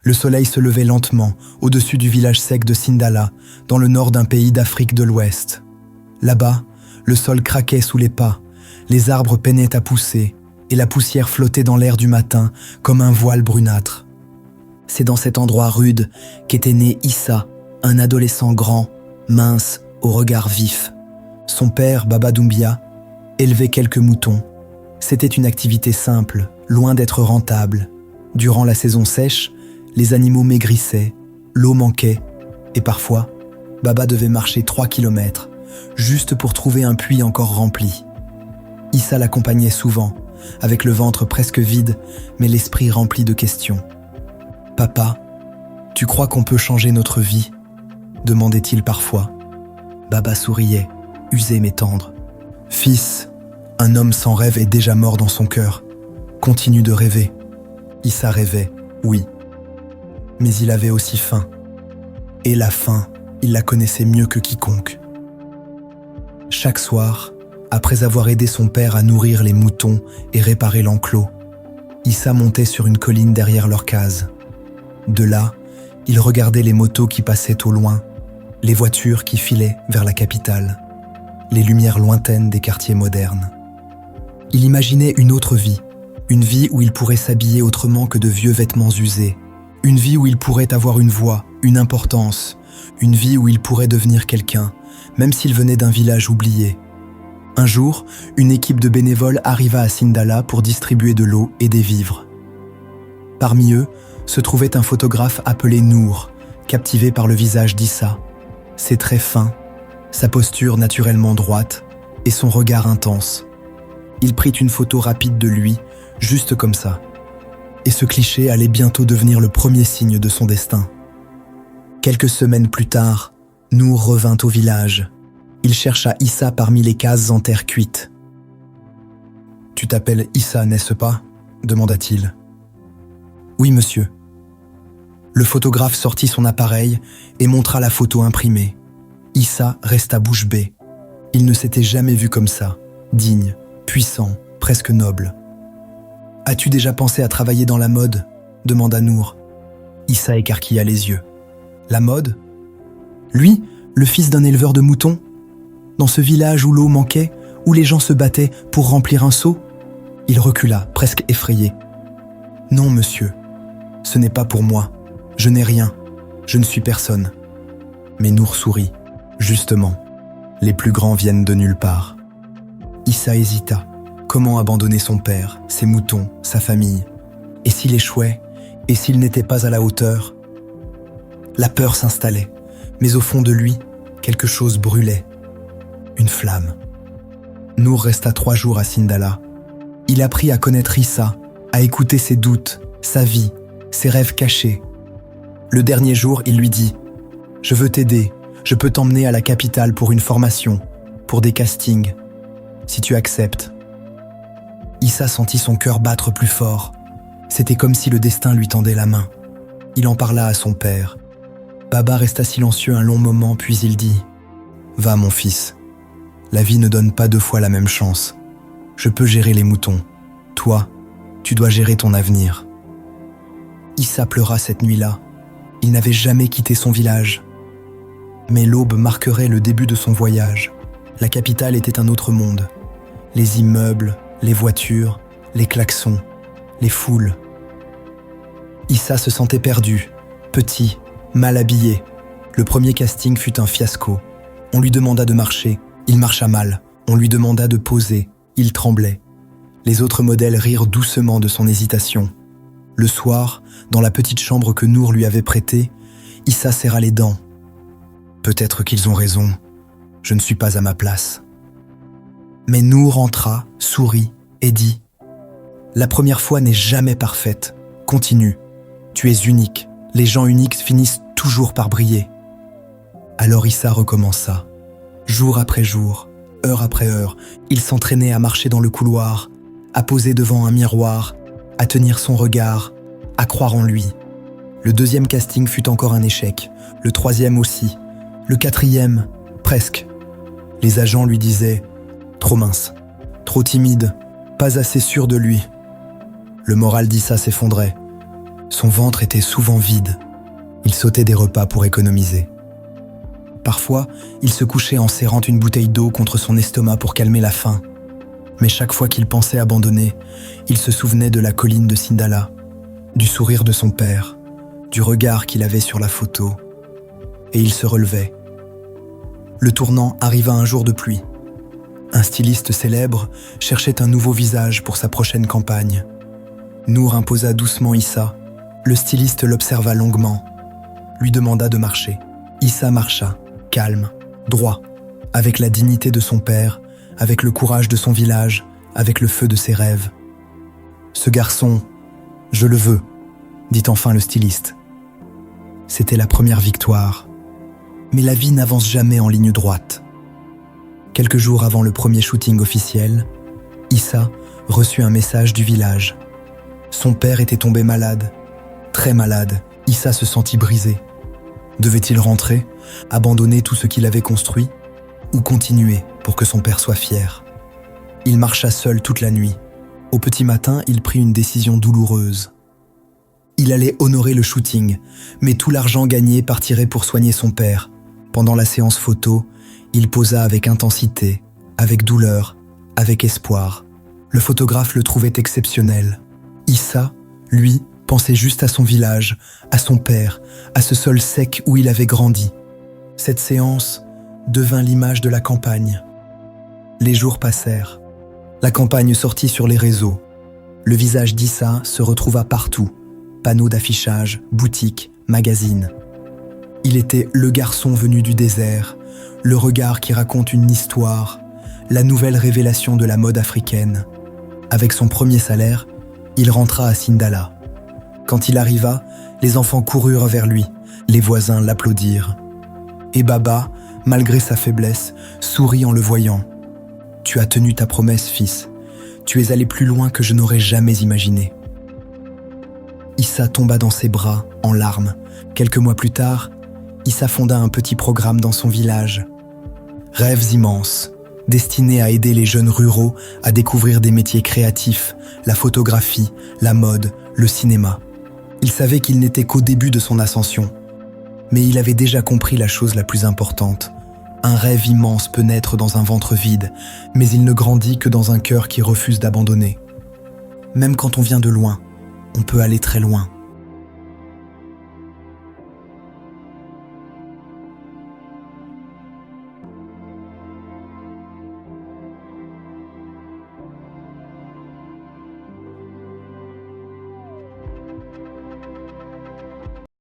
Le soleil se levait lentement au-dessus du village sec de Sindala, dans le nord d'un pays d'Afrique de l'Ouest. Là-bas, le sol craquait sous les pas, les arbres peinaient à pousser, et la poussière flottait dans l'air du matin comme un voile brunâtre. C'est dans cet endroit rude qu'était né Issa, un adolescent grand, mince, au regard vif. Son père, Baba Doumbia, élevait quelques moutons. C'était une activité simple, loin d'être rentable. Durant la saison sèche, les animaux maigrissaient, l'eau manquait, et parfois, Baba devait marcher 3 kilomètres, juste pour trouver un puits encore rempli. Issa l'accompagnait souvent, avec le ventre presque vide, mais l'esprit rempli de questions. « Papa, tu crois qu'on peut changer notre vie ?» demandait-il parfois. Baba souriait, usé mais tendre. « Fils, un homme sans rêve est déjà mort dans son cœur. Continue de rêver. » Issa rêvait, oui. Mais il avait aussi faim. Et la faim, il la connaissait mieux que quiconque. Chaque soir, après avoir aidé son père à nourrir les moutons et réparer l'enclos, Issa montait sur une colline derrière leur case. De là, il regardait les motos qui passaient au loin, les voitures qui filaient vers la capitale, les lumières lointaines des quartiers modernes. Il imaginait une autre vie, une vie où il pourrait s'habiller autrement que de vieux vêtements usés, une vie où il pourrait avoir une voix, une importance, une vie où il pourrait devenir quelqu'un, même s'il venait d'un village oublié. Un jour, une équipe de bénévoles arriva à Sindala pour distribuer de l'eau et des vivres. Parmi eux se trouvait un photographe appelé Nour, captivé par le visage d'Issa, ses traits fins, sa posture naturellement droite et son regard intense. Il prit une photo rapide de lui, juste comme ça. Et ce cliché allait bientôt devenir le premier signe de son destin. Quelques semaines plus tard, Nour revint au village. Il chercha Issa parmi les cases en terre cuite. « Tu t'appelles Issa, n'est-ce pas ?» demanda-t-il. « Oui, monsieur. » Le photographe sortit son appareil et montra la photo imprimée. Issa resta bouche bée. Il ne s'était jamais vu comme ça, digne, puissant, presque noble. « As-tu déjà pensé à travailler dans la mode ?» demanda Nour. Issa écarquilla les yeux. « La mode ? Lui, le fils d'un éleveur de moutons ? Dans ce village où l'eau manquait, où les gens se battaient pour remplir un seau ?» Il recula, presque effrayé. « Non, monsieur, ce n'est pas pour moi. Je n'ai rien. Je ne suis personne. » Mais Nour sourit. Justement, les plus grands viennent de nulle part. Issa hésita. Comment abandonner son père, ses moutons, sa famille? Et s'il échouait? Et s'il n'était pas à la hauteur? La peur s'installait, mais au fond de lui, quelque chose brûlait. Une flamme. Nour resta 3 jours à Sindala. Il apprit à connaître Issa, à écouter ses doutes, sa vie, ses rêves cachés. Le dernier jour, il lui dit « Je veux t'aider, je peux t'emmener à la capitale pour une formation, pour des castings, si tu acceptes. » Issa sentit son cœur battre plus fort. C'était comme si le destin lui tendait la main. Il en parla à son père. Baba resta silencieux un long moment, puis il dit « Va, mon fils. La vie ne donne pas 2 fois la même chance. Je peux gérer les moutons. Toi, tu dois gérer ton avenir. » Issa pleura cette nuit-là. Il n'avait jamais quitté son village. Mais l'aube marquerait le début de son voyage. La capitale était un autre monde. Les immeubles, les voitures, les klaxons, les foules. Issa se sentait perdu, petit, mal habillé. Le premier casting fut un fiasco. On lui demanda de marcher, il marcha mal. On lui demanda de poser, il tremblait. Les autres modèles rirent doucement de son hésitation. Le soir, dans la petite chambre que Nour lui avait prêtée, Issa serra les dents. Peut-être qu'ils ont raison, je ne suis pas à ma place. Mais Nour entra, sourit et dit « La première fois n'est jamais parfaite. Continue. Tu es unique. Les gens uniques finissent toujours par briller. » Alors Issa recommença. Jour après jour, heure après heure, il s'entraînait à marcher dans le couloir, à poser devant un miroir, à tenir son regard, à croire en lui. Le 2e casting fut encore un échec, le 3e aussi, le 4e, presque. Les agents lui disaient « Trop mince, trop timide, pas assez sûr de lui. » Le moral d'Issa s'effondrait. Son ventre était souvent vide. Il sautait des repas pour économiser. Parfois, il se couchait en serrant une bouteille d'eau contre son estomac pour calmer la faim. Mais chaque fois qu'il pensait abandonner, il se souvenait de la colline de Sindala, du sourire de son père, du regard qu'il avait sur la photo. Et il se relevait. Le tournant arriva un jour de pluie. Un styliste célèbre cherchait un nouveau visage pour sa prochaine campagne. Nour imposa doucement Issa. Le styliste l'observa longuement, lui demanda de marcher. Issa marcha, calme, droit, avec la dignité de son père, avec le courage de son village, avec le feu de ses rêves. « Ce garçon, je le veux », dit enfin le styliste. C'était la première victoire. Mais la vie n'avance jamais en ligne droite. Quelques jours avant le premier shooting officiel, Issa reçut un message du village. Son père était tombé malade. Très malade, Issa se sentit brisé. Devait-il rentrer, abandonner tout ce qu'il avait construit, ou continuer pour que son père soit fier? Il marcha seul toute la nuit. Au petit matin, il prit une décision douloureuse. Il allait honorer le shooting, mais tout l'argent gagné partirait pour soigner son père. Pendant la séance photo, il posa avec intensité, avec douleur, avec espoir. Le photographe le trouvait exceptionnel. Issa, lui, pensait juste à son village, à son père, à ce sol sec où il avait grandi. Cette séance devint l'image de la campagne. Les jours passèrent. La campagne sortit sur les réseaux. Le visage d'Issa se retrouva partout. Panneaux d'affichage, boutiques, magazines. Il était le garçon venu du désert, le regard qui raconte une histoire, la nouvelle révélation de la mode africaine. Avec son premier salaire, il rentra à Sindala. Quand il arriva, les enfants coururent vers lui, les voisins l'applaudirent. Et Baba, malgré sa faiblesse, sourit en le voyant. « Tu as tenu ta promesse, fils. Tu es allé plus loin que je n'aurais jamais imaginé. » Issa tomba dans ses bras, en larmes. Quelques mois plus tard, Issa fonda un petit programme dans son village. Rêves immenses, destinés à aider les jeunes ruraux à découvrir des métiers créatifs, la photographie, la mode, le cinéma. Il savait qu'il n'était qu'au début de son ascension. Mais il avait déjà compris la chose la plus importante. Un rêve immense peut naître dans un ventre vide, mais il ne grandit que dans un cœur qui refuse d'abandonner. Même quand on vient de loin, on peut aller très loin.